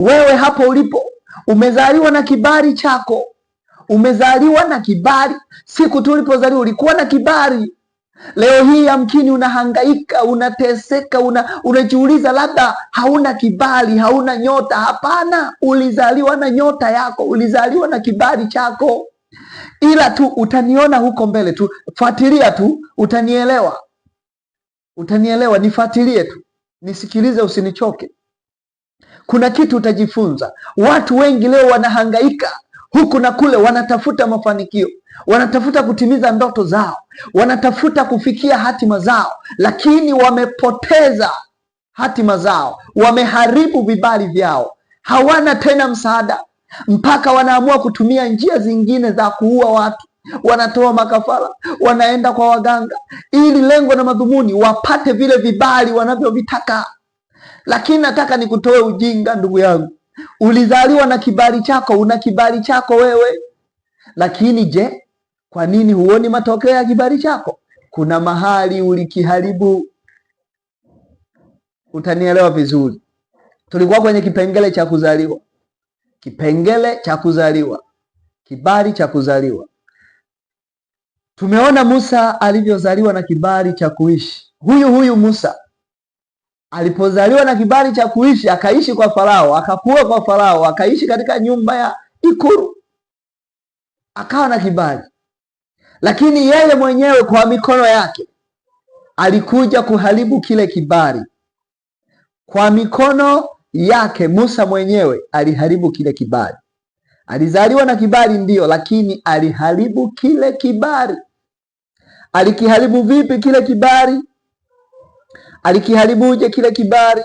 Wewe hapo ulipo umezaliwa na kibali chako, umezaliwa na kibali. Siku tu ulipozaliwa ulikuwa na kibali. Leo hii yamkini unahangaika, unateseka, unajiuliza labda hauna kibali, hauna nyota. Hapana, ulizaliwa na nyota yako, ulizaliwa na kibali chako. Ila tu utaniona huko mbele tu, fuatilia tu, utanielewa. Utanielewa, nifuatilie tu, nisikilize, usinichoke. Kuna kitu utajifunza. Watu wengi leo wanahangaika huku na kule, wanatafuta mafanikio, wanatafuta kutimiza ndoto zao, wanatafuta kufikia hatima zao, lakini wamepoteza hatima zao, wameharibu vibali vyao, hawana tena msaada, mpaka wanaamua kutumia njia zingine za kuua watu. Wanatoa makafara, wanaenda kwa waganga, ili lengo na madhumuni wapate vile vibali wanavyovitaka. Lakini nataka nikutoe ujinga, ndugu yangu. Ulizaliwa na kibali chako, una kibali chako wewe. Lakini je, kwa nini huoni matokeo ya kibali chako? Kuna mahali ulikiharibu. Utanielewa vizuri. Tulikuwa kwenye kipengele cha kuzaliwa, kipengele cha kuzaliwa, kibali cha kuzaliwa. Tumeona Musa alivyozaliwa na kibali cha kuishi. Huyu Musa alipozaliwa na kibali cha kuishi, akaishi kwa Farao, akakua kwa Farao, akaishi katika nyumba ya ikulu, akawa na kibali. Lakini yeye mwenyewe kwa mikono yake alikuja kuharibu kile kibali. Kwa mikono yake Musa mwenyewe aliharibu kile kibali. Alizaliwa na kibali ndiyo, lakini aliharibu kile kibali. Alikiharibu vipi kile kibali? Alikiharibuje kile kibali?